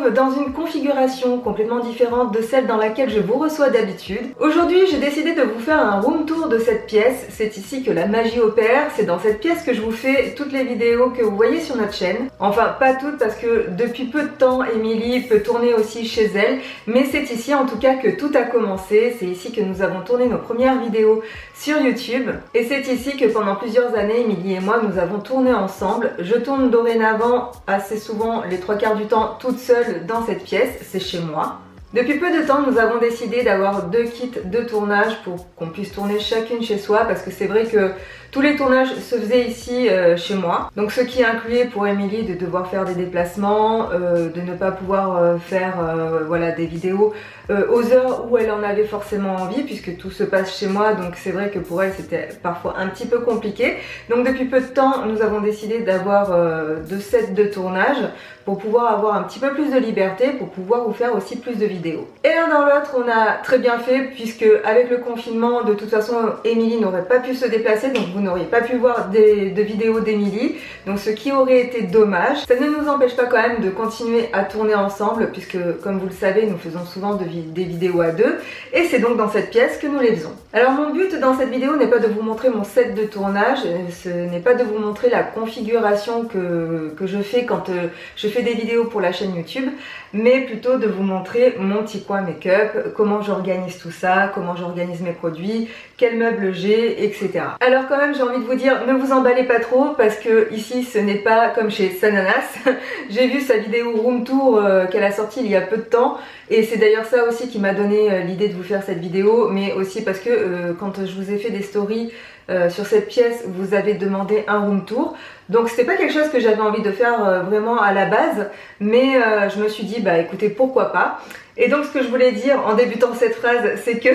retrouve dans une configuration complètement différente de celle dans laquelle je vous reçois d'habitude. Aujourd'hui, j'ai décidé de vous faire un room tour de cette pièce. C'est ici que la magie opère. C'est dans cette pièce que je vous fais toutes les vidéos que vous voyez sur notre chaîne. Enfin, pas toutes parce que depuis peu de temps, Émilie peut tourner aussi chez elle. Mais c'est ici en tout cas que tout a commencé. C'est ici que nous avons tourné nos premières vidéos sur YouTube. Et c'est ici que pendant plusieurs années, Émilie et moi, nous avons tourné ensemble. Je tourne dorénavant assez souvent, les 3/4 du temps, toute seule dans cette pièce. C'est chez moi. Depuis peu de temps, nous avons décidé d'avoir 2 kits de tournage pour qu'on puisse tourner chacune chez soi parce que c'est vrai que tous les tournages se faisaient ici chez moi. Donc ce qui incluait pour Émilie de devoir faire des déplacements, de ne pas pouvoir faire voilà, des vidéos aux heures où elle en avait forcément envie puisque tout se passe chez moi. Donc c'est vrai que pour elle c'était parfois un petit peu compliqué. Donc depuis peu de temps, nous avons décidé d'avoir 2 sets de tournage pour pouvoir avoir un petit peu plus de liberté, pour pouvoir vous faire aussi plus de vidéos. Et l'un dans l'autre, on a très bien fait puisque avec le confinement, de toute façon, Émilie n'aurait pas pu se déplacer, donc vous n'auriez pas pu voir de vidéos d'Émilie, donc ce qui aurait été dommage. Ça ne nous empêche pas quand même de continuer à tourner ensemble puisque, comme vous le savez, nous faisons souvent des vidéos à 2 et c'est donc dans cette pièce que nous les faisons. Alors mon but dans cette vidéo n'est pas de vous montrer mon set de tournage, ce n'est pas de vous montrer la configuration que je fais quand je fais des vidéos pour la chaîne YouTube, mais plutôt de vous montrer mon petit coin make-up, comment j'organise tout ça, comment j'organise mes produits, quels meubles j'ai, etc. Alors quand même j'ai envie de vous dire, ne vous emballez pas trop parce que ici ce n'est pas comme chez Sananas. J'ai vu sa vidéo room tour qu'elle a sortie il y a peu de temps et c'est d'ailleurs ça aussi qui m'a donné l'idée de vous faire cette vidéo, mais aussi parce que quand je vous ai fait des stories sur cette pièce, vous avez demandé un room tour. Donc c'était pas quelque chose que j'avais envie de faire vraiment à la base, mais je me suis dit bah écoutez, pourquoi pas. Et donc ce que je voulais dire en débutant cette phrase, c'est que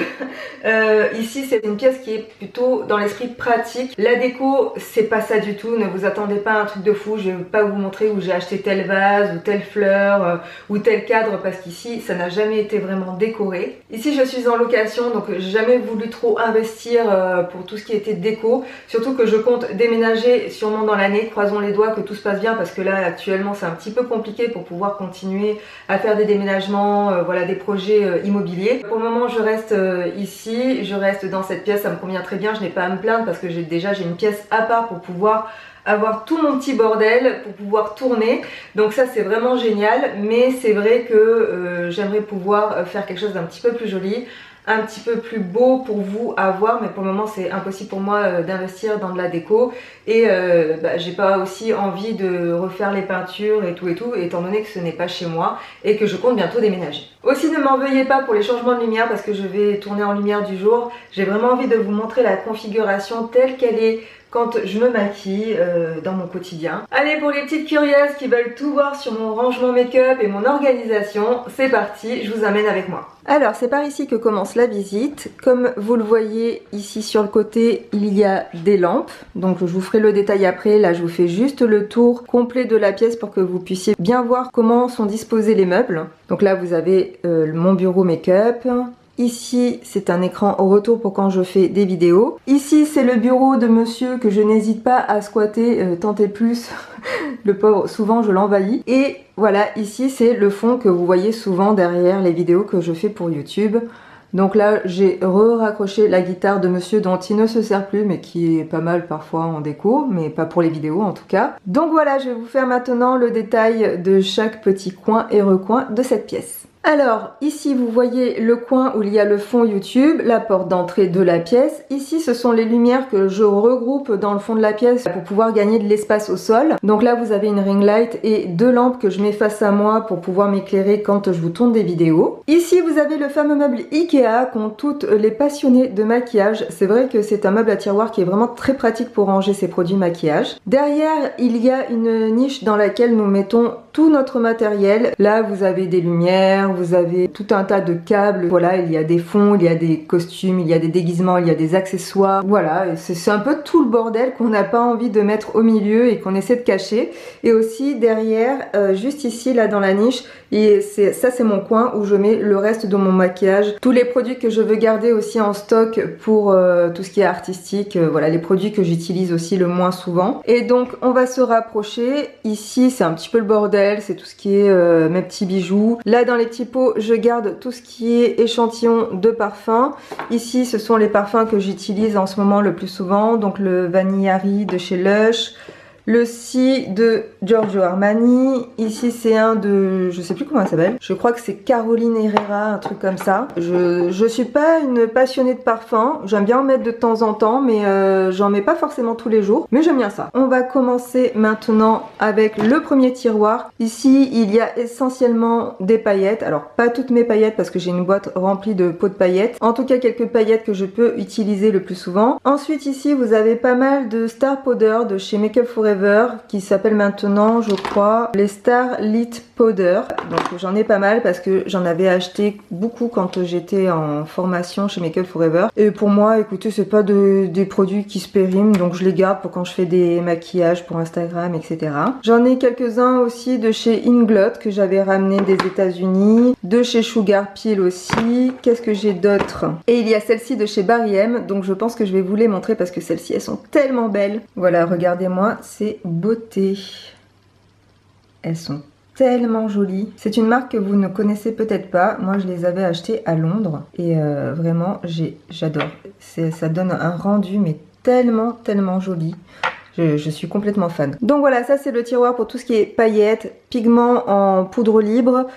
ici c'est une pièce qui est plutôt dans l'esprit pratique. La déco, c'est pas ça du tout, ne vous attendez pas à un truc de fou. Je vais pas vous montrer où j'ai acheté tel vase ou telle fleur ou tel cadre parce qu'ici ça n'a jamais été vraiment décoré. Ici je suis en location, donc j'ai jamais voulu trop investir pour tout ce qui était déco, surtout que je compte déménager sûrement dans l'année. Croisons les doigts que tout se passe bien parce que là actuellement c'est un petit peu compliqué pour pouvoir continuer à faire des déménagements, voilà, des projets immobiliers. Pour le moment je reste ici, je reste dans cette pièce, ça me convient très bien, je n'ai pas à me plaindre parce que j'ai une pièce à part pour pouvoir avoir tout mon petit bordel, pour pouvoir tourner. Donc ça c'est vraiment génial, mais c'est vrai que j'aimerais pouvoir faire quelque chose d'un petit peu plus joli, un petit peu plus beau pour vous à voir, mais pour le moment c'est impossible pour moi d'investir dans de la déco et j'ai pas aussi envie de refaire les peintures et tout étant donné que ce n'est pas chez moi et que je compte bientôt déménager. Aussi ne m'en veuillez pas pour les changements de lumière parce que je vais tourner en lumière du jour. J'ai vraiment envie de vous montrer la configuration telle qu'elle est quand je me maquille dans mon quotidien. Allez, pour les petites curieuses qui veulent tout voir sur mon rangement make-up et mon organisation, c'est parti, je vous amène avec moi. Alors c'est par ici que commence la visite. Comme vous le voyez ici sur le côté, il y a des lampes. Donc je vous ferai le détail après. Là je vous fais juste le tour complet de la pièce pour que vous puissiez bien voir comment sont disposés les meubles. Donc là vous avez mon bureau make-up. Ici, c'est un écran au retour pour quand je fais des vidéos. Ici, c'est le bureau de monsieur que je n'hésite pas à squatter tant et plus. Le pauvre, souvent je l'envahis. Et voilà, ici, c'est le fond que vous voyez souvent derrière les vidéos que je fais pour YouTube. Donc là, j'ai raccroché la guitare de monsieur dont il ne se sert plus, mais qui est pas mal parfois en déco, mais pas pour les vidéos en tout cas. Donc voilà, je vais vous faire maintenant le détail de chaque petit coin et recoin de cette pièce. Alors ici vous voyez le coin où il y a le fond YouTube, la porte d'entrée de la pièce. Ici ce sont les lumières que je regroupe dans le fond de la pièce pour pouvoir gagner de l'espace au sol. Donc là vous avez une ring light et 2 lampes que je mets face à moi pour pouvoir m'éclairer quand je vous tourne des vidéos. Ici vous avez le fameux meuble Ikea qu'ont toutes les passionnées de maquillage. C'est vrai que c'est un meuble à tiroir qui est vraiment très pratique pour ranger ses produits maquillage. Derrière il y a une niche dans laquelle nous mettons tout notre matériel. Là vous avez des lumières, vous avez tout un tas de câbles. Voilà, il y a des fonds, il y a des costumes, il y a des déguisements, il y a des accessoires. Voilà, c'est un peu tout le bordel qu'on n'a pas envie de mettre au milieu et qu'on essaie de cacher. Et aussi derrière, juste ici, là dans la niche, et ça c'est mon coin où je mets le reste de mon maquillage. Tous les produits que je veux garder aussi en stock pour tout ce qui est artistique. Voilà, les produits que j'utilise aussi le moins souvent. Et donc on va se rapprocher. Ici c'est un petit peu le bordel, c'est tout ce qui est mes petits bijoux. Là dans les petits pots, je garde tout ce qui est échantillon de parfum. Ici ce sont les parfums que j'utilise en ce moment le plus souvent. Donc le Vanilla Harry de chez Lush. Le Si de Giorgio Armani. Ici c'est un de, je sais plus comment elle s'appelle. Je crois que c'est Caroline Herrera, un truc comme ça. Je suis pas une passionnée de parfum. J'aime bien en mettre de temps en temps, mais j'en mets pas forcément tous les jours. Mais j'aime bien ça. On va commencer maintenant avec le premier tiroir. Ici il y a essentiellement des paillettes. Alors pas toutes mes paillettes parce que j'ai une boîte remplie de pots de paillettes. En tout cas quelques paillettes que je peux utiliser le plus souvent. Ensuite ici vous avez pas mal de Star Powder de chez Make Up For Ever, qui s'appelle maintenant je crois les Star Lit Powder. Donc j'en ai pas mal parce que j'en avais acheté beaucoup quand j'étais en formation chez Make Up For Ever. Et pour moi écoutez c'est pas des produits qui se périment, donc je les garde pour quand je fais des maquillages pour Instagram etc. J'en ai quelques-uns aussi de chez Inglot que j'avais ramené des États-Unis, de chez Sugar Peel aussi. Qu'est-ce que j'ai d'autre? Et il y a celle-ci de chez Barry M, donc je pense que je vais vous les montrer parce que celles-ci elles sont tellement belles. Voilà, regardez-moi, c'est beauté. Elles sont tellement jolies. C'est une marque que vous ne connaissez peut-être pas. Moi, je les avais achetées à Londres et vraiment, j'adore. Ça donne un rendu mais tellement joli. Je suis complètement fan. Donc voilà, ça c'est le tiroir pour tout ce qui est paillettes, pigments en poudre libre,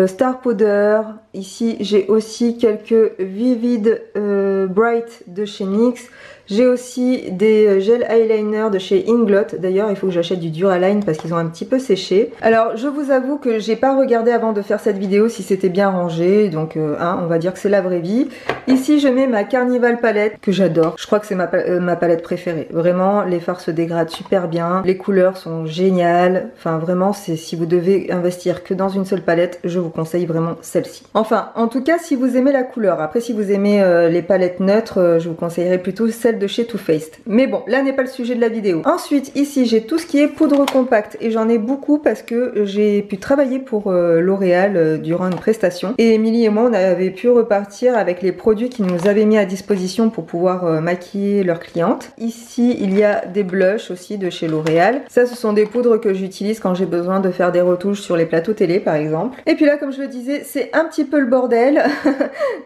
Star Powder. Ici, j'ai aussi quelques Vivid Bright de chez NYX. J'ai aussi des gel eyeliner de chez Inglot. D'ailleurs, il faut que j'achète du Duraline parce qu'ils ont un petit peu séché. Alors, je vous avoue que j'ai pas regardé avant de faire cette vidéo si c'était bien rangé. Donc, on va dire que c'est la vraie vie. Ici, je mets ma Carnival palette que j'adore. Je crois que c'est ma palette préférée. Vraiment, les fards se dégradent super bien. Les couleurs sont géniales. Enfin, vraiment, si vous devez investir que dans une seule palette, je vous conseille vraiment celle-ci. Enfin, en tout cas, si vous aimez la couleur. Après, si vous aimez les palettes neutres, je vous conseillerais plutôt celle de chez Too Faced. Mais bon, là n'est pas le sujet de la vidéo. Ensuite, ici, j'ai tout ce qui est poudre compacte et j'en ai beaucoup parce que j'ai pu travailler pour L'Oréal durant une prestation. Et Émilie et moi, on avait pu repartir avec les produits qu'ils nous avaient mis à disposition pour pouvoir maquiller leurs clientes. Ici, il y a des blushs aussi de chez L'Oréal. Ça, ce sont des poudres que j'utilise quand j'ai besoin de faire des retouches sur les plateaux télé, par exemple. Et puis là, comme je le disais, c'est un petit peu le bordel.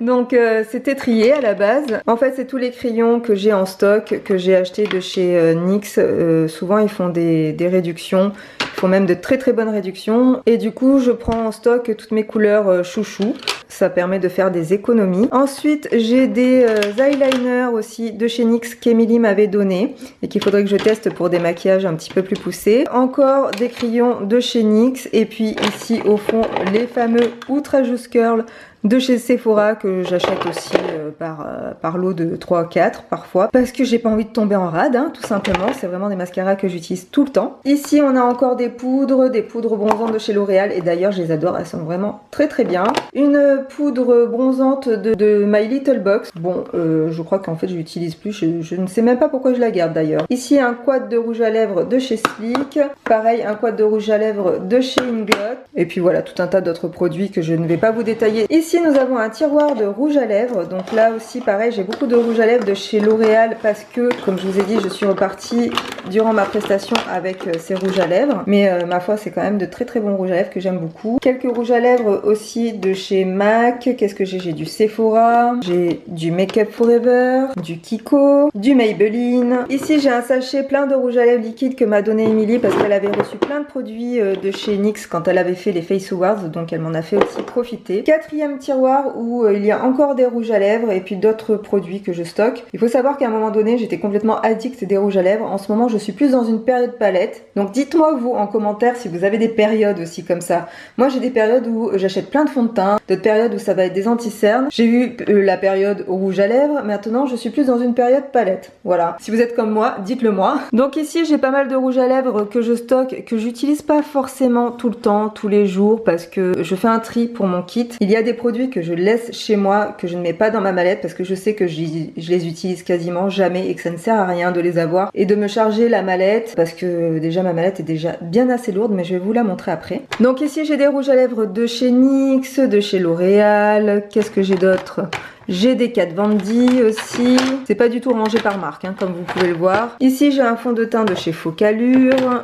Donc, c'était trié à la base. En fait, c'est tous les crayons que j'ai en stock, que j'ai acheté de chez NYX. Souvent ils font des réductions, ils font même de très bonnes réductions et du coup je prends en stock toutes mes couleurs chouchou. Ça permet de faire des économies. Ensuite j'ai des eyeliners aussi de chez NYX qu'Emilie m'avait donné et qu'il faudrait que je teste pour des maquillages un petit peu plus poussés. Encore des crayons de chez NYX et puis ici au fond les fameux Ultra Juice Curl de chez Sephora que j'achète aussi par lot de 3 ou 4 parfois parce que j'ai pas envie de tomber en rade hein, tout simplement. C'est vraiment des mascaras que j'utilise tout le temps. Ici on a encore des poudres bronzantes de chez L'Oréal et d'ailleurs je les adore, elles sont vraiment très bien. Une poudre bronzante de My Little Box. Bon je crois qu'en fait je l'utilise plus, je ne sais même pas pourquoi je la garde d'ailleurs. Ici un quad de rouge à lèvres de chez Sleek. Pareil un quad de rouge à lèvres de chez Inglot. Et puis voilà tout un tas d'autres produits que je ne vais pas vous détailler. Ici nous avons un tiroir de rouge à lèvres, donc là aussi pareil j'ai beaucoup de rouge à lèvres de chez L'Oréal parce que comme je vous ai dit je suis repartie durant ma prestation avec ces rouges à lèvres, mais ma foi c'est quand même de très bons rouges à lèvres que j'aime beaucoup. Quelques rouges à lèvres aussi de chez MAC. Qu'est-ce que j'ai du Sephora, j'ai du Make Up For Ever, du Kiko, du Maybelline. Ici j'ai un sachet plein de rouge à lèvres liquide que m'a donné Émilie parce qu'elle avait reçu plein de produits de chez NYX quand elle avait fait les Face Awards, donc elle m'en a fait aussi profiter. Quatrième tiroir où il y a encore des rouges à lèvres et puis d'autres produits que je stocke. Il faut savoir qu'à un moment donné j'étais complètement addict des rouges à lèvres. En ce moment je suis plus dans une période palette, donc dites-moi vous en commentaire si vous avez des périodes aussi comme ça. Moi j'ai des périodes où j'achète plein de fond de teint, d'autres périodes où ça va être des anti-cernes. J'ai eu la période rouge à lèvres, maintenant je suis plus dans une période palette. Voilà, si vous êtes comme moi dites-le moi. Donc ici j'ai pas mal de rouge à lèvres que je stocke, que j'utilise pas forcément tout le temps, tous les les jours parce que je fais un tri pour mon kit. Il y a des produits que je laisse chez moi, que je ne mets pas dans ma mallette parce que je sais que je les utilise quasiment jamais et que ça ne sert à rien de les avoir et de me charger la mallette parce que déjà ma mallette est déjà bien assez lourde, mais je vais vous la montrer après. Donc ici j'ai des rouges à lèvres de chez NYX, de chez L'Oréal. Qu'est-ce que j'ai d'autre? J'ai des Kat Von D aussi. C'est pas du tout rangé par marque, hein, comme vous pouvez le voir. Ici, j'ai un fond de teint de chez Focallure.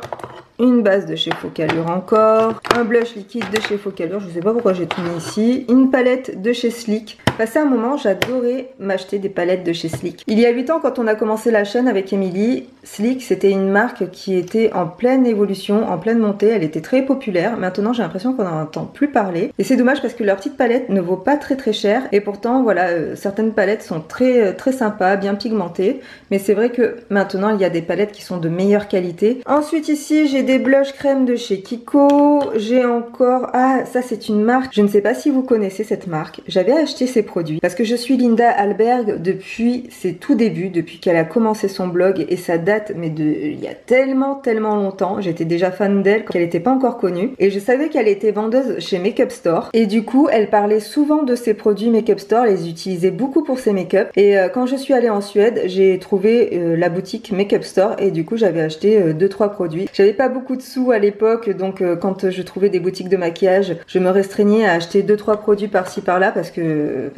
Une base de chez Focallure encore. Un blush liquide de chez Focallure. Je sais pas pourquoi j'ai tout mis ici. Une palette de chez Sleek. Passé un moment, j'adorais m'acheter des palettes de chez Sleek. Il y a 8 ans, quand on a commencé la chaîne avec Émilie, Sleek, c'était une marque qui était en pleine évolution, en pleine montée. Elle était très populaire. Maintenant, j'ai l'impression qu'on n'en entend plus parler. Et c'est dommage parce que leur petite palette ne vaut pas très cher. Et pourtant, voilà, certaines palettes sont très sympas, bien pigmentées. Mais c'est vrai que maintenant, il y a des palettes qui sont de meilleure qualité. Ensuite, ici, j'ai des blushs crème de chez Kiko. J'ai encore... Ah, ça, c'est une marque. Je ne sais pas si vous connaissez cette marque. J'avais acheté ces produits parce que je suis Linda Alberg depuis ses tout débuts, depuis qu'elle a commencé son blog, et ça date mais il y a tellement longtemps. J'étais déjà fan d'elle quand elle n'était pas encore connue et je savais qu'elle était vendeuse chez Makeup Store et du coup elle parlait souvent de ses produits Makeup Store, elle les utilisait beaucoup pour ses make-up et quand je suis allée en Suède j'ai trouvé la boutique Makeup Store et du coup j'avais acheté 2-3 produits. J'avais pas beaucoup de sous à l'époque donc quand je trouvais des boutiques de maquillage je me restreignais à acheter 2-3 produits par-ci par-là parce que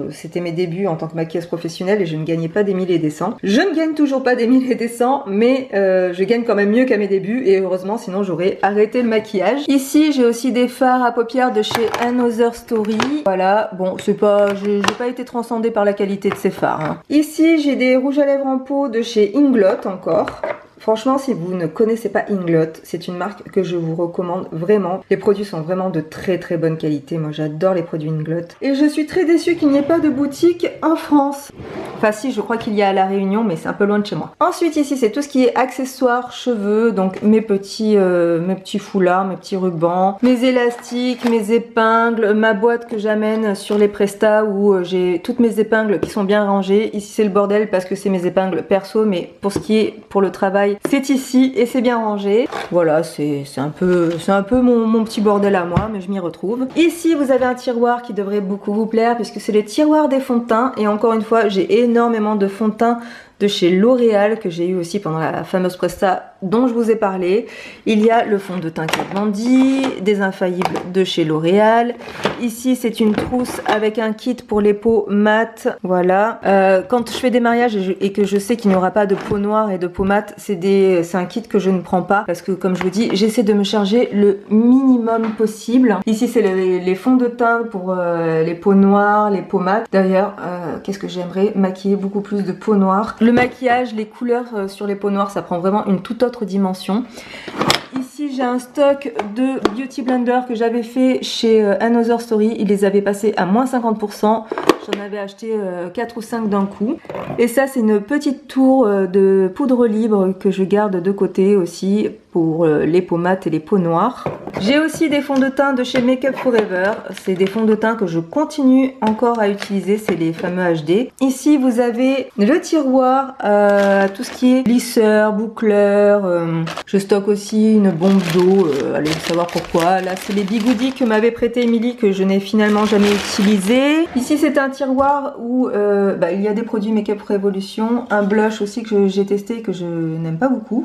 c'était mes débuts en tant que maquilleuse professionnelle et je ne gagnais pas des milliers et des cents. Je ne gagne toujours pas des milliers et des cents, mais je gagne quand même mieux qu'à mes débuts et heureusement, sinon j'aurais arrêté le maquillage. Ici, j'ai aussi des fards à paupières de chez Another Story. Voilà, bon, c'est pas, j'ai pas été transcendée par la qualité de ces fards. Hein. Ici, j'ai des rouges à lèvres en peau de chez Inglot encore. Franchement, si vous ne connaissez pas Inglot, c'est une marque que je vous recommande vraiment. Les produits sont vraiment de très bonne qualité. Moi, j'adore les produits Inglot. Et je suis très déçue qu'il n'y ait pas de boutique en France. Enfin si, je crois qu'il y a à La Réunion, mais c'est un peu loin de chez moi. Ensuite, ici, c'est tout ce qui est accessoires, cheveux. Donc mes petits foulards, mes petits rubans, mes élastiques, mes épingles, ma boîte que j'amène sur les prestats où j'ai toutes mes épingles qui sont bien rangées. Ici, c'est le bordel parce que c'est mes épingles perso, mais pour ce qui est pour le travail, c'est ici et c'est bien rangé. Voilà, c'est un peu mon petit bordel à moi, mais je m'y retrouve. Ici, vous avez un tiroir qui devrait beaucoup vous plaire puisque c'est le tiroir des fonds de teint. Et encore une fois, j'ai énormément de fonds de teint de chez L'Oréal que j'ai eu aussi pendant la fameuse presta dont je vous ai parlé. Il y a le fond de teint Kat Von D, des infaillibles de chez L'Oréal. Ici, c'est une trousse avec un kit pour les peaux mat. Voilà. Quand je fais des mariages et que je sais qu'il n'y aura pas de peau noire et de peau mat, c'est un kit que je ne prends pas parce que, comme je vous dis, j'essaie de me charger le minimum possible. Ici, c'est les fonds de teint pour les peaux noires, les peaux mat. D'ailleurs, qu'est-ce que j'aimerais maquiller beaucoup plus de peau noire. Le maquillage, les couleurs sur les peaux noires, ça prend vraiment une toute autre dimension. Ici, j'ai un stock de Beauty Blender que j'avais fait chez Another Story. Ils les avaient passés à moins 50%. J'en avais acheté 4 ou 5 d'un coup. Et ça, c'est une petite tour de poudre libre que je garde de côté aussi pour les peaux mates et les peaux noires. J'ai aussi des fonds de teint de chez Makeup Forever. C'est des fonds de teint que je continue encore à utiliser. C'est les fameux HD. Ici, vous avez le tiroir, tout ce qui est lisseur, boucleur. Je stocke aussi une bombe d'eau. Allez savoir pourquoi. Là, c'est les bigoudis que m'avait prêté Émilie que je n'ai finalement jamais utilisé. Ici, c'est un tiroir où il y a des produits Makeup Revolution. Un blush aussi que j'ai testé et que je n'aime pas beaucoup.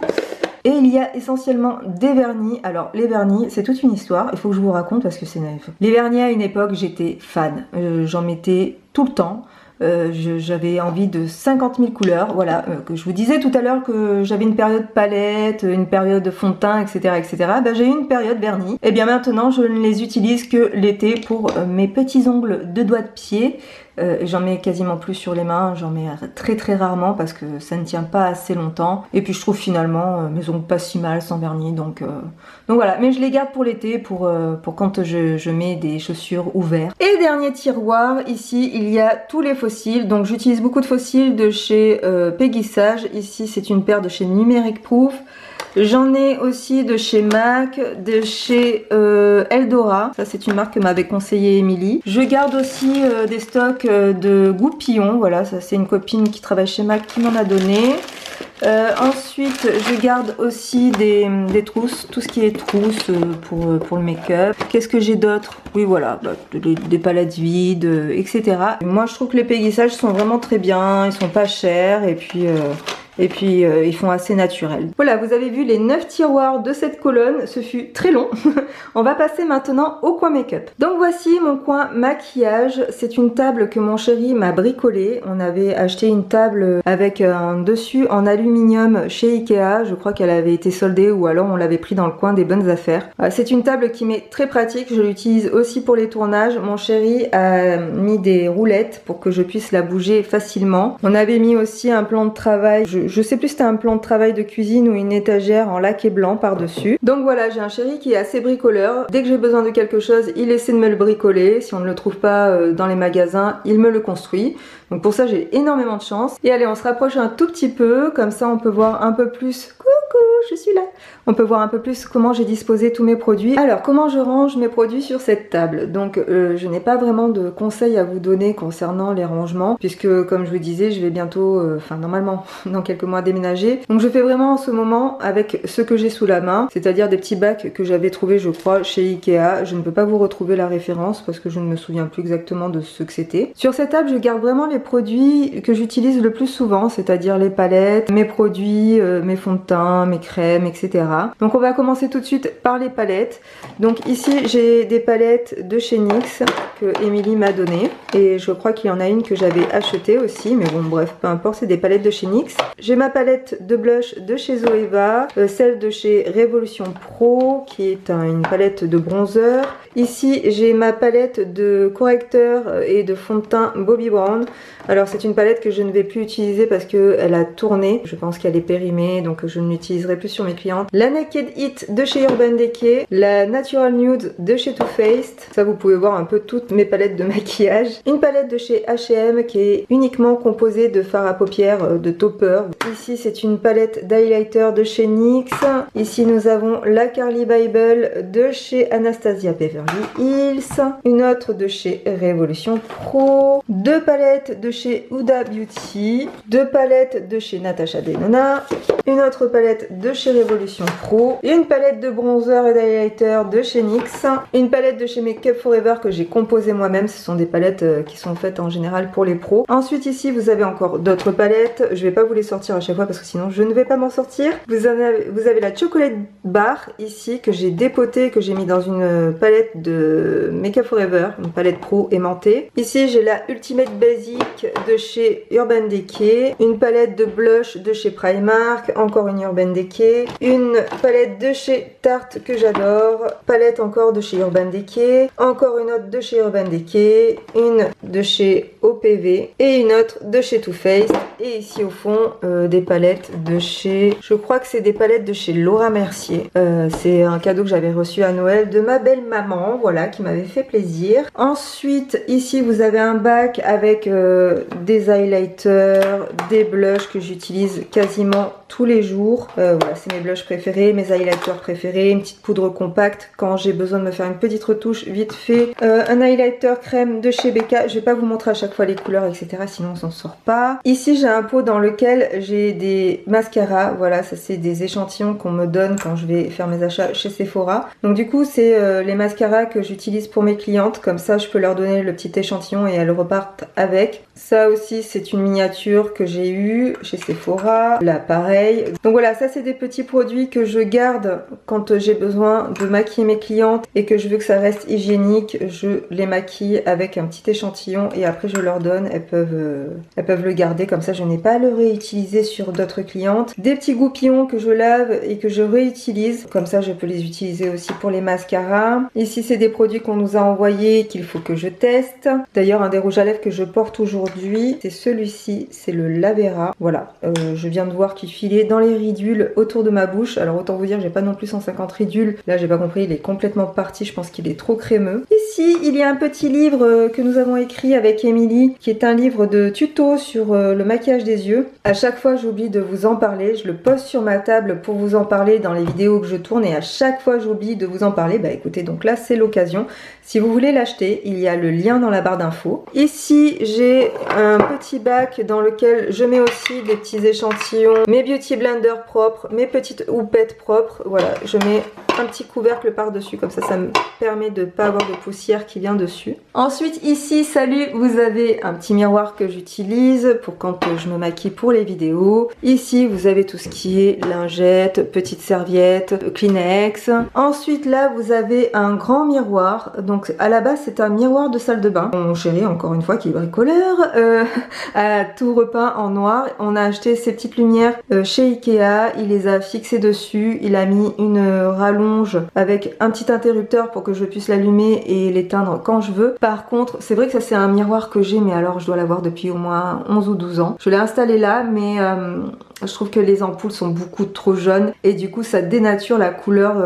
Et il y a essentiellement des vernis. Alors les vernis, c'est toute une histoire, il faut que je vous raconte parce que c'est neuf. Les vernis à une époque, j'étais fan. J'en mettais tout le temps. J'avais envie de 50 000 couleurs, voilà, que je vous disais tout à l'heure que j'avais une période palette, une période fond de teint, etc. J'ai eu une période vernis. Et bien maintenant, je ne les utilise que l'été pour mes petits ongles de doigts de pied. J'en mets quasiment plus sur les mains, j'en mets très rarement parce que ça ne tient pas assez longtemps. Et puis je trouve finalement mes ongles pas si mal sans vernis, donc voilà. Mais je les garde pour l'été, pour quand je mets des chaussures ouvertes. Et dernier tiroir, ici il y a tous les fossiles. Donc j'utilise beaucoup de fossiles de chez Peggy Sage. Ici c'est une paire de chez Numeric Proof. J'en ai aussi de chez MAC, de chez Eldora. Ça, c'est une marque que m'avait conseillé Émilie. Je garde aussi des stocks de Goupillon. Voilà, ça, c'est une copine qui travaille chez MAC qui m'en a donné. Ensuite, je garde aussi des trousses, tout ce qui est trousses pour le make-up. Qu'est-ce que j'ai d'autre? Oui, voilà, des palettes vides, etc. Moi, je trouve que les péguissages sont vraiment très bien, ils sont pas chers et puis ils font assez naturel. Voilà, vous avez vu les 9 tiroirs de cette colonne, ce fut très long. On va passer maintenant au coin make-up. Donc voici mon coin maquillage. C'est une table que mon chéri m'a bricolée. On avait acheté une table avec un dessus en aluminium chez Ikea. Je crois qu'elle avait été soldée ou alors on l'avait pris dans le coin des bonnes affaires. C'est une table qui m'est très pratique. Je l'utilise aussi pour les tournages. Mon chéri a mis des roulettes pour que je puisse la bouger facilement. On avait mis aussi un plan de travail. Je sais plus si c'était un plan de travail de cuisine ou une étagère en laqué blanc par-dessus. Donc voilà, j'ai un chéri qui est assez bricoleur. Dès que j'ai besoin de quelque chose, il essaie de me le bricoler. Si on ne le trouve pas dans les magasins, il me le construit. Donc pour ça, j'ai énormément de chance. Et allez, on se rapproche un tout petit peu. Comme ça, on peut voir un peu plus... Coucou, je suis là. On peut voir un peu plus comment j'ai disposé tous mes produits. Alors, comment je range mes produits sur cette table? Donc, je n'ai pas vraiment de conseils à vous donner concernant les rangements, puisque, comme je vous disais, je vais bientôt, normalement, dans quelques mois, déménager. Donc, je fais vraiment en ce moment avec ce que j'ai sous la main, c'est-à-dire des petits bacs que j'avais trouvés, je crois, chez Ikea. Je ne peux pas vous retrouver la référence parce que je ne me souviens plus exactement de ce que c'était. Sur cette table, je garde vraiment les produits que j'utilise le plus souvent, c'est-à-dire les palettes, mes produits, mes fonds de teint, mes crèmes, etc. Donc on va commencer tout de suite par les palettes. Donc ici j'ai des palettes de chez NYX que Émilie m'a donné et je crois qu'il y en a une que j'avais achetée aussi, mais bon bref, peu importe, c'est des palettes de chez NYX. J'ai ma palette de blush de chez Zoeva, celle de chez Révolution Pro qui est une palette de bronzer. Ici j'ai ma palette de correcteur et de fond de teint Bobbi Brown. Alors c'est une palette que je ne vais plus utiliser parce qu'elle a tourné, je pense qu'elle est périmée, donc je ne l'utiliserai plus sur mes clientes. La Naked Heat de chez Urban Decay, la Natural Nude de chez Too Faced, ça vous pouvez voir un peu toutes mes palettes de maquillage. Une palette de chez H&M qui est uniquement composée de fard à paupières de topper. Ici c'est une palette d'highlighter de chez NYX. Ici nous avons la Carly Bible de chez Anastasia Beverly Hills, une autre de chez Révolution Pro, deux palettes de chez Huda Beauty, deux palettes de chez Natasha Denona, une autre palette de chez Révolution Pro, une palette de bronzer et d'highlighter de chez NYX, une palette de chez Make Up Forever que j'ai composée moi-même. Ce sont des palettes qui sont faites en général pour les pros. Ensuite ici vous avez encore d'autres palettes, je vais pas vous les sortir à chaque fois parce que sinon je ne vais pas m'en sortir. Vous avez la Chocolate Bar ici que j'ai dépotée, que j'ai mis dans une palette de Make Up Forever, une palette pro aimantée. Ici j'ai la Ultimate Basic de chez Urban Decay, une palette de blush de chez Primark, encore une Urban Decay, une palette de chez Tarte que j'adore, palette encore de chez Urban Decay, encore une autre de chez Urban Decay, une de chez OPV et une autre de chez Too Faced. Et ici au fond des palettes de chez, je crois que c'est des palettes de chez Laura Mercier. C'est un cadeau que j'avais reçu à Noël de ma belle maman, voilà, qui m'avait fait plaisir. Ensuite ici vous avez un bac avec des highlighters, des blushs que j'utilise quasiment tous les jours. Voilà, c'est mes blushs préférés, mes highlighters préférés, une petite poudre compacte quand j'ai besoin de me faire une petite retouche vite fait, un highlighter crème de chez Becca. Je vais pas vous montrer à chaque fois les couleurs etc, sinon on s'en sort pas. Ici j'ai un pot dans lequel j'ai des mascaras, voilà, ça c'est des échantillons qu'on me donne quand je vais faire mes achats chez Sephora. Donc du coup c'est les mascaras que j'utilise pour mes clientes, comme ça je peux leur donner le petit échantillon et elles repartent avec. Ça aussi c'est une miniature que j'ai eue chez Sephora, là pareil. Donc voilà, ça c'est des petits produits que je garde quand j'ai besoin de maquiller mes clientes et que je veux que ça reste hygiénique. Je les maquille avec un petit échantillon et après je leur donne, elles peuvent le garder, comme ça je n'ai pas à le réutiliser sur d'autres clientes. Des petits goupillons que je lave et que je réutilise, comme ça je peux les utiliser aussi pour les mascaras. Ici c'est des produits qu'on nous a envoyés qu'il faut que je teste. D'ailleurs un des rouges à lèvres que je porte aujourd'hui c'est celui-ci, c'est le Lavera. Voilà, je viens de voir qu'il filait dans les ridules autour de ma bouche. Alors autant vous dire, j'ai pas non plus 150 ridules. Là j'ai pas compris, il est complètement parti, je pense qu'il est trop crémeux. Ici il y a un petit livre que nous avons écrit avec Émilie, qui est un livre de tuto sur le maquillage maquillage des yeux. À chaque fois j'oublie de vous en parler, je le pose sur ma table pour vous en parler dans les vidéos que je tourne et à chaque fois j'oublie de vous en parler. Bah écoutez, donc là c'est l'occasion. Si vous voulez l'acheter, il y a le lien dans la barre d'infos. Ici j'ai un petit bac dans lequel je mets aussi des petits échantillons, mes beauty blenders propres, mes petites houpettes propres. Voilà, je mets un petit couvercle par dessus, comme ça me permet de ne pas avoir de poussière qui vient dessus. Ensuite ici, salut, vous avez un petit miroir que j'utilise pour quand je me maquille pour les vidéos. Ici vous avez tout ce qui est lingette, petite serviette, Kleenex. Ensuite là vous avez un grand miroir, donc à la base c'est un miroir de salle de bain. Mon chéri, encore une fois, qui est bricoleur, a tout repeint en noir. On a acheté ces petites lumières chez Ikea, il les a fixées dessus, il a mis une rallonge avec un petit interrupteur pour que je puisse l'allumer et l'éteindre quand je veux. Par contre, c'est vrai que ça c'est un miroir que j'ai, mais alors je dois l'avoir depuis au moins 11 ou 12 ans. Je l'ai installé là, mais je trouve que les ampoules sont beaucoup trop jaunes et du coup ça dénature la couleur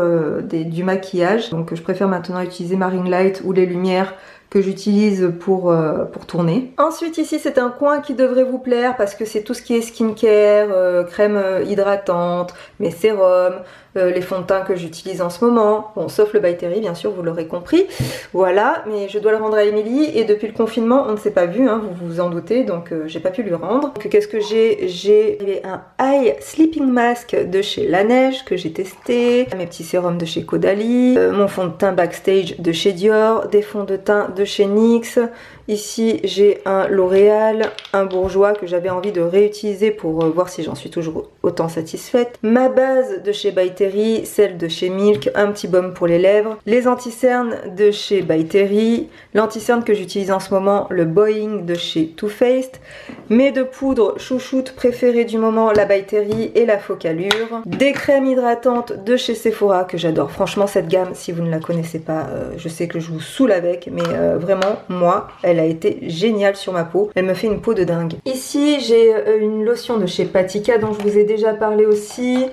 du maquillage. Donc je préfère maintenant utiliser ma ring light ou les lumières que j'utilise pour tourner. Ensuite ici c'est un coin qui devrait vous plaire parce que c'est tout ce qui est skincare, crème hydratante, mes sérums, les fonds de teint que j'utilise en ce moment, bon sauf le By Terry bien sûr, vous l'aurez compris, voilà, mais je dois le rendre à Émilie et depuis le confinement on ne s'est pas vu, hein, vous vous en doutez, donc j'ai pas pu lui rendre. Qu'est-ce que j'ai un eye sleeping mask de chez Laneige que j'ai testé, mes petits sérums de chez Caudalie, mon fond de teint Backstage de chez Dior, des fonds de teint de chez NYX. Ici j'ai un L'Oréal, un Bourjois que j'avais envie de réutiliser pour voir si j'en suis toujours autant satisfaite. Ma base de chez By Terry, celle de chez Milk, un petit baume pour les lèvres. Les anti-cernes de chez By Terry, l'anti-cerne que j'utilise en ce moment, le Boeing de chez Too Faced. Mes deux poudres chouchoutes préférées du moment, la By Terry et la Focalure. Des crèmes hydratantes de chez Sephora que j'adore. Franchement cette gamme, si vous ne la connaissez pas, je sais que je vous saoule avec, mais vraiment moi, elle a été géniale sur ma peau. Elle me fait une peau de dingue. Ici j'ai une lotion de chez Patika dont je vous ai déjà parlé aussi.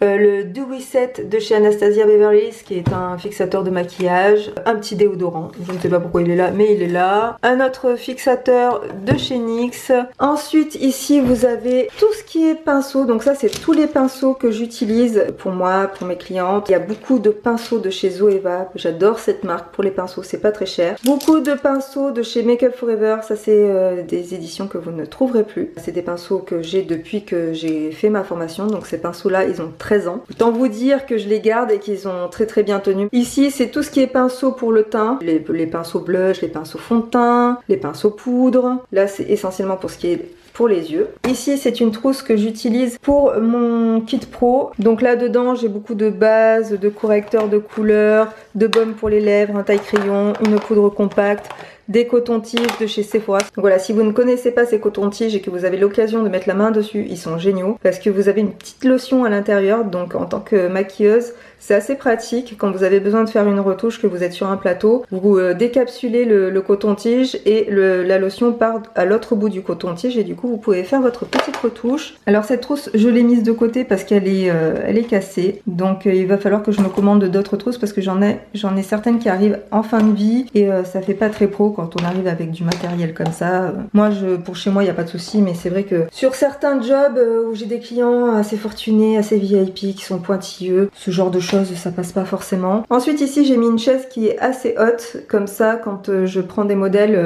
Le Dewy Set de chez Anastasia Beverly Hills qui est un fixateur de maquillage, un petit déodorant, je ne sais pas pourquoi il est là mais il est là, un autre fixateur de chez NYX. Ensuite ici vous avez tout ce qui est pinceau, donc ça c'est tous les pinceaux que j'utilise pour moi, pour mes clientes. Il y a beaucoup de pinceaux de chez Zoeva, j'adore cette marque pour les pinceaux, c'est pas très cher. Beaucoup de pinceaux de chez Make Up Forever, ça c'est des éditions que vous ne trouverez plus. C'est des pinceaux que j'ai depuis que j'ai fait ma formation, donc ces pinceaux là ils ont 13 ans. Autant vous dire que je les garde et qu'ils ont très bien tenu. Ici c'est tout ce qui est pinceau pour le teint, les pinceaux blush, les pinceaux fond de teint, les pinceaux poudre. Là c'est essentiellement pour ce qui est pour les yeux. Ici c'est une trousse que j'utilise pour mon kit pro. Donc là dedans j'ai beaucoup de bases, de correcteurs de couleurs, de baume pour les lèvres, un taille-crayon, une poudre compacte, des cotons-tiges de chez Sephora. Donc voilà, si vous ne connaissez pas ces cotons-tiges et que vous avez l'occasion de mettre la main dessus, ils sont géniaux parce que vous avez une petite lotion à l'intérieur, donc en tant que maquilleuse, c'est assez pratique quand vous avez besoin de faire une retouche, que vous êtes sur un plateau, vous décapsulez le coton-tige et la lotion part à l'autre bout du coton-tige et du coup vous pouvez faire votre petite retouche. Alors cette trousse, je l'ai mise de côté parce qu'elle est cassée, donc il va falloir que je me commande d'autres trousses parce que j'en ai certaines qui arrivent en fin de vie et ça fait pas très pro quand on arrive avec du matériel comme ça. Moi, pour chez moi, il n'y a pas de souci, mais c'est vrai que sur certains jobs où j'ai des clients assez fortunés, assez VIP, qui sont pointilleux, ce genre de choses, ça passe pas forcément. Ensuite, ici, j'ai mis une chaise qui est assez haute, comme ça, quand je prends des modèles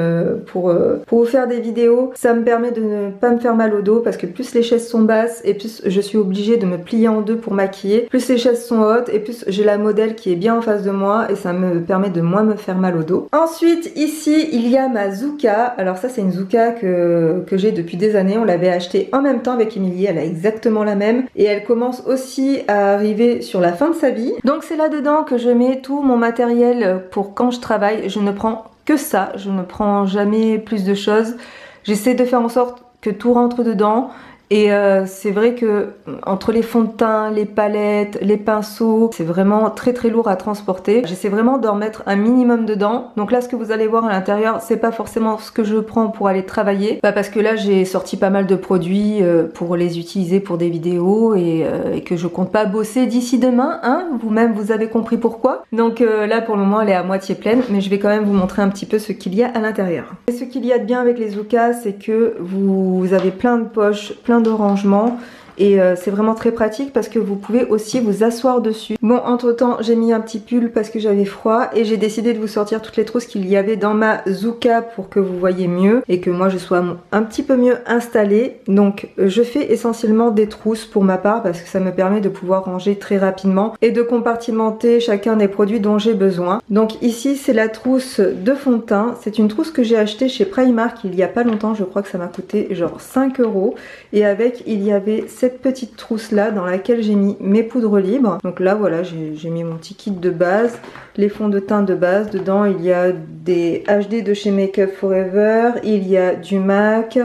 pour vous faire des vidéos, ça me permet de ne pas me faire mal au dos, parce que plus les chaises sont basses, et plus je suis obligée de me plier en deux pour maquiller, plus les chaises sont hautes, et plus j'ai la modèle qui est bien en face de moi, et ça me permet de moins me faire mal au dos. Ensuite, ici, il y a ma Zucca. Alors ça c'est une Zucca que j'ai depuis des années. On l'avait achetée en même temps avec Émilie. Elle a exactement la même. Et elle commence aussi à arriver sur la fin de sa vie. Donc c'est là-dedans que je mets tout mon matériel pour quand je travaille. Je ne prends que ça. Je ne prends jamais plus de choses. J'essaie de faire en sorte que tout rentre dedans. Et c'est vrai que entre les fonds de teint, les palettes, les pinceaux, c'est vraiment très très lourd à transporter. J'essaie vraiment d'en mettre un minimum dedans. Donc là, ce que vous allez voir à l'intérieur, c'est pas forcément ce que je prends pour aller travailler. Parce que là, j'ai sorti pas mal de produits pour les utiliser pour des vidéos et que je compte pas bosser d'ici demain. Hein, vous-même, vous avez compris pourquoi. Donc là, pour le moment, elle est à moitié pleine, mais je vais quand même vous montrer un petit peu ce qu'il y a à l'intérieur. Et ce qu'il y a de bien avec les Zooka, c'est que vous avez plein de poches, plein de rangements et c'est vraiment très pratique parce que vous pouvez aussi vous asseoir dessus. Bon, entre temps j'ai mis un petit pull parce que j'avais froid et j'ai décidé de vous sortir toutes les trousses qu'il y avait dans ma Zooka pour que vous voyez mieux et que moi je sois un petit peu mieux installée. Donc je fais essentiellement des trousses pour ma part parce que ça me permet de pouvoir ranger très rapidement et de compartimenter chacun des produits dont j'ai besoin. Donc ici c'est la trousse de fond de teint, c'est une trousse que j'ai achetée chez Primark il y a pas longtemps, je crois que ça m'a coûté genre 5 € et avec il y avait cette petite trousse là dans laquelle j'ai mis mes poudres libres. Donc là voilà, j'ai mis mon petit kit de base, les fonds de teint de base. Dedans il y a des HD de chez Make Up Forever, il y a du MAC.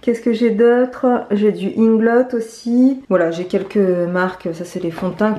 Qu'est-ce que j'ai d'autre? J'ai du Inglot aussi. Voilà, j'ai quelques marques, ça c'est les fonds de teint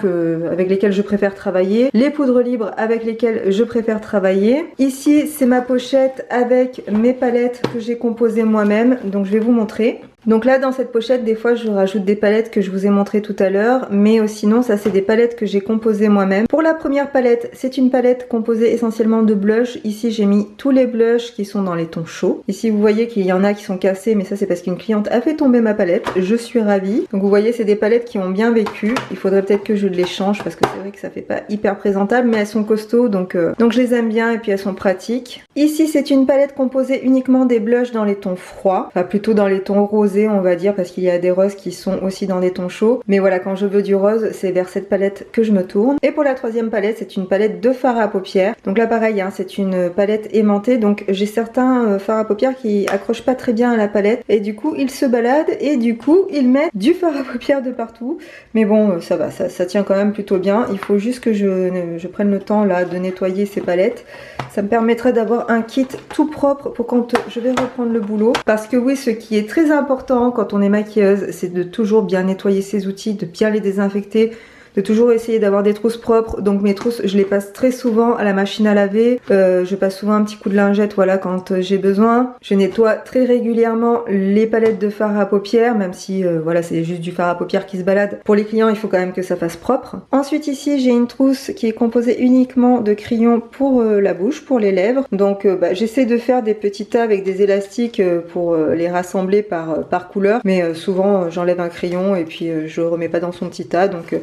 avec lesquels je préfère travailler. Les poudres libres avec lesquelles je préfère travailler. Ici c'est ma pochette avec mes palettes que j'ai composées moi-même, donc je vais vous montrer. Donc là dans cette pochette des fois je rajoute des palettes que je vous ai montré tout à l'heure, mais sinon ça c'est des palettes que j'ai composées moi-même. Pour la première palette, c'est une palette composée essentiellement de blush. Ici j'ai mis tous les blushs qui sont dans les tons chauds. Ici vous voyez qu'il y en a qui sont cassés, mais ça c'est parce qu'une cliente a fait tomber ma palette. Je suis ravie. Donc vous voyez c'est des palettes qui ont bien vécu. Il faudrait peut-être que je les change parce que c'est vrai que ça fait pas hyper présentable, mais elles sont costauds donc je les aime bien et puis elles sont pratiques. Ici c'est une palette composée uniquement des blushs dans les tons froids, enfin plutôt dans les tons rosés on va dire, parce qu'il y a des roses qui sont aussi dans des tons chauds, mais voilà, quand je veux du rose c'est vers cette palette que je me tourne. Et pour la troisième palette, c'est une palette de fard à paupières. Donc là pareil hein, c'est une palette aimantée, donc j'ai certains fards à paupières qui accrochent pas très bien à la palette et du coup ils se baladent et du coup ils mettent du fard à paupières de partout, mais bon ça va, ça tient quand même plutôt bien. Il faut juste que je prenne le temps là de nettoyer ces palettes. Ça me permettrait d'avoir un kit tout propre pour quand je vais reprendre le boulot, parce que oui, ce qui est très important quand on est maquilleuse, c'est de toujours bien nettoyer ses outils, de bien les désinfecter, de toujours essayer d'avoir des trousses propres. Donc mes trousses je les passe très souvent à la machine à laver, je passe souvent un petit coup de lingette voilà quand j'ai besoin. Je nettoie très régulièrement les palettes de fard à paupières, même si voilà c'est juste du fard à paupières qui se balade. Pour les clients il faut quand même que ça fasse propre. Ensuite ici j'ai une trousse qui est composée uniquement de crayons pour la bouche, pour les lèvres. Donc j'essaie de faire des petits tas avec des élastiques pour les rassembler par couleur, mais souvent j'enlève un crayon et puis je le remets pas dans son petit tas. Donc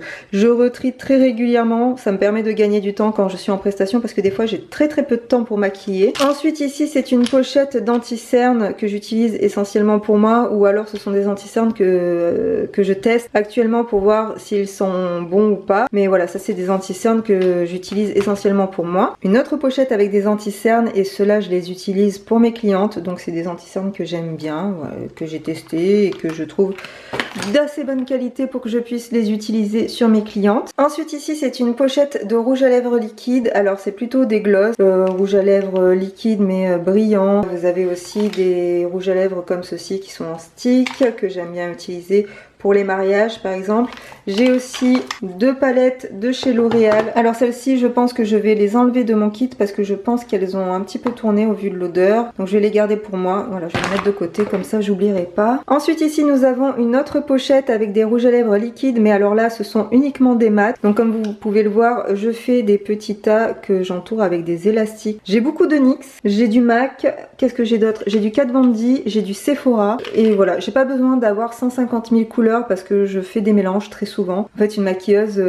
je retrie très régulièrement, ça me permet de gagner du temps quand je suis en prestation parce que des fois j'ai très peu de temps pour maquiller. Ensuite ici c'est une pochette d'anti-cernes que j'utilise essentiellement pour moi, ou alors ce sont des anti-cernes que je teste actuellement pour voir s'ils sont bons ou pas. Mais voilà, ça c'est des anti-cernes que j'utilise essentiellement pour moi. Une autre pochette avec des anti-cernes, et ceux-là je les utilise pour mes clientes, donc c'est des anti-cernes que j'aime bien, que j'ai testé et que je trouve d'assez bonne qualité pour que je puisse les utiliser sur mes clientes. Ensuite ici c'est une pochette de rouge à lèvres liquide. Alors c'est plutôt des gloss, rouge à lèvres liquide mais brillant. Vous avez aussi des rouges à lèvres comme ceci qui sont en stick, que j'aime bien utiliser pour les mariages par exemple. J'ai aussi deux palettes de chez L'Oréal. Alors celles-ci je pense que je vais les enlever de mon kit parce que je pense qu'elles ont un petit peu tourné au vu de l'odeur. Donc je vais les garder pour moi. Voilà, je vais les mettre de côté comme ça j'oublierai pas. Ensuite ici nous avons une autre pochette avec des rouges à lèvres liquides, mais alors là ce sont uniquement des mats. Donc comme vous pouvez le voir, je fais des petits tas que j'entoure avec des élastiques. J'ai beaucoup de NYX, j'ai du MAC, qu'est-ce que j'ai d'autre? J'ai du Kat Von D, j'ai du Sephora. Et voilà, j'ai pas besoin d'avoir 150 000 couleurs parce que je fais des mélanges très souvent. En fait une maquilleuse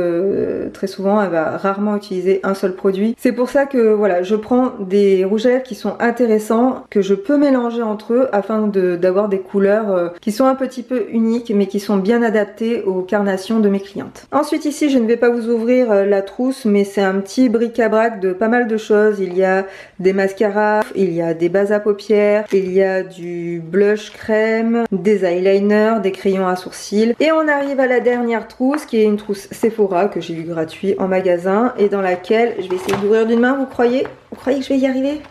très souvent elle va rarement utiliser un seul produit. C'est pour ça que voilà, je prends des rouges à lèvres qui sont intéressants, que je peux mélanger entre eux afin d'avoir des couleurs qui sont un petit peu uniques mais qui sont bien adaptées aux carnations de mes clientes. Ensuite ici je ne vais pas vous ouvrir la trousse, mais c'est un petit bric-à-brac de pas mal de choses. Il y a des mascaras, il y a des bases à paupières, il y a du blush crème, des eyeliners, des crayons à sourcils. Et on arrive à la dernière trousse qui est une trousse Sephora que j'ai eu gratuit en magasin et dans laquelle je vais essayer d'ouvrir d'une main. Vous croyez que je vais y arriver?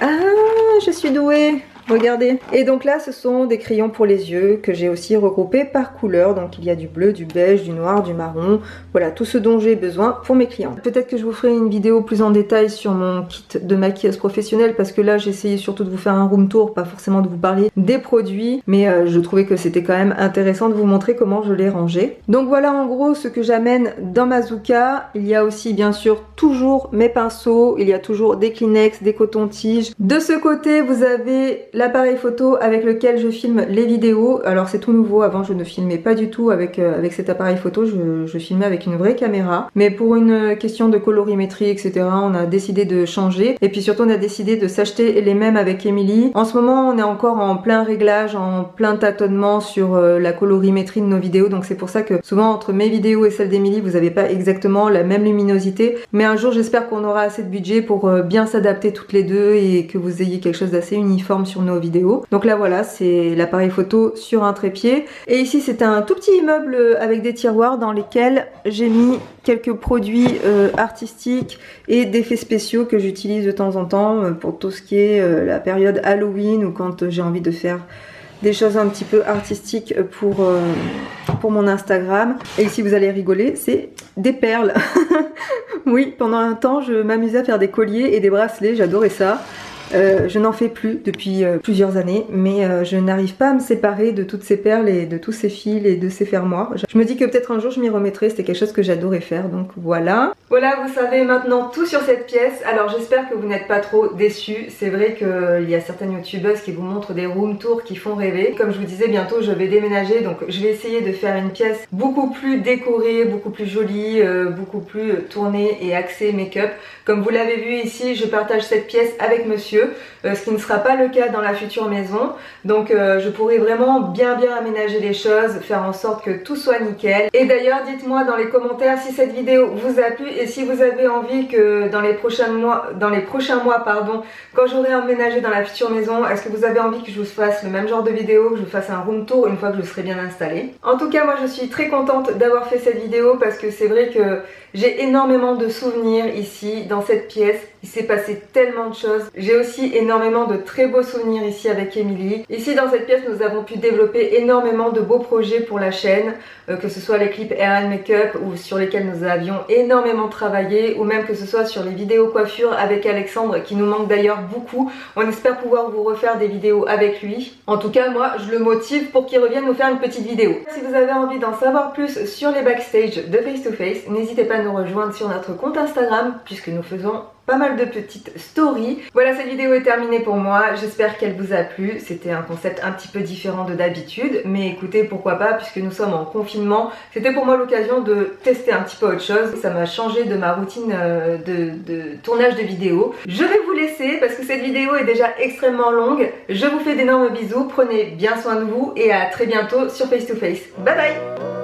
Ah, je suis douée. Regardez. Et donc là, ce sont des crayons pour les yeux que j'ai aussi regroupés par couleur. Donc il y a du bleu, du beige, du noir, du marron. Voilà, tout ce dont j'ai besoin pour mes clients. Peut-être que je vous ferai une vidéo plus en détail sur mon kit de maquilleuse professionnelle parce que là, j'ai essayé surtout de vous faire un room tour, pas forcément de vous parler des produits. Mais je trouvais que c'était quand même intéressant de vous montrer comment je l'ai rangé. Donc voilà en gros ce que j'amène dans ma Zuka. Il y a aussi bien sûr toujours mes pinceaux. Il y a toujours des Kleenex, des cotons-tiges. De ce côté, vous avez l'appareil photo avec lequel je filme les vidéos. Alors c'est tout nouveau, avant je ne filmais pas du tout avec cet appareil photo, je filmais avec une vraie caméra. Mais pour une question de colorimétrie, etc., on a décidé de changer. Et puis surtout on a décidé de s'acheter les mêmes avec Emily. En ce moment on est encore en plein réglage, en plein tâtonnement sur la colorimétrie de nos vidéos. Donc c'est pour ça que souvent entre mes vidéos et celles d'Emily, vous n'avez pas exactement la même luminosité. Mais un jour j'espère qu'on aura assez de budget pour bien s'adapter toutes les deux et que vous ayez quelque chose d'assez uniforme sur nos vidéos. Donc là voilà, c'est l'appareil photo sur un trépied. Et ici c'est un tout petit immeuble avec des tiroirs dans lesquels j'ai mis quelques produits artistiques et d'effets spéciaux que j'utilise de temps en temps pour tout ce qui est la période Halloween ou quand j'ai envie de faire des choses un petit peu artistiques pour mon Instagram. Et ici vous allez rigoler, c'est des perles. Oui, pendant un temps je m'amusais à faire des colliers et des bracelets, j'adorais ça. Je n'en fais plus depuis plusieurs années, mais je n'arrive pas à me séparer de toutes ces perles et de tous ces fils et de ces fermoirs. Je me dis que peut-être un jour je m'y remettrai, c'était quelque chose que j'adorais faire, donc voilà. Voilà, vous savez maintenant tout sur cette pièce. Alors j'espère que vous n'êtes pas trop déçus. C'est vrai qu'il y a certaines youtubeuses qui vous montrent des room tours qui font rêver. Comme je vous disais, bientôt je vais déménager, donc je vais essayer de faire une pièce beaucoup plus décorée, beaucoup plus jolie, beaucoup plus tournée et axée make-up. Comme vous l'avez vu ici, je partage cette pièce avec monsieur. Ce qui ne sera pas le cas dans la future maison. Donc je pourrai vraiment bien aménager les choses, faire en sorte que tout soit nickel. Et d'ailleurs dites-moi dans les commentaires si cette vidéo vous a plu et si vous avez envie que dans les prochains mois, quand j'aurai emménagé dans la future maison, est-ce que vous avez envie que je vous fasse le même genre de vidéo, que je vous fasse un room tour une fois que je serai bien installée. En tout cas moi je suis très contente d'avoir fait cette vidéo parce que c'est vrai que j'ai énormément de souvenirs ici dans cette pièce. Il s'est passé tellement de choses. J'ai aussi énormément de très beaux souvenirs ici avec Emily. Ici dans cette pièce nous avons pu développer énormément de beaux projets pour la chaîne, que ce soit les clips Hair & Makeup ou sur lesquels nous avions énormément travaillé, ou même que ce soit sur les vidéos coiffure avec Alexandre qui nous manque d'ailleurs beaucoup. On espère pouvoir vous refaire des vidéos avec lui. En tout cas moi je le motive pour qu'il revienne nous faire une petite vidéo. Si vous avez envie d'en savoir plus sur les backstage de Face to Face, n'hésitez pas à nous rejoindre sur notre compte Instagram puisque nous faisons pas mal de petites stories. Voilà, cette vidéo est terminée pour moi, j'espère qu'elle vous a plu. C'était un concept un petit peu différent de d'habitude, mais écoutez, pourquoi pas, puisque nous sommes en confinement. C'était pour moi l'occasion de tester un petit peu autre chose. Ça m'a changé de ma routine de tournage de vidéos. Je vais vous laisser parce que cette vidéo est déjà extrêmement longue. Je vous fais d'énormes bisous, prenez bien soin de vous et à très bientôt sur Face to Face. Bye bye.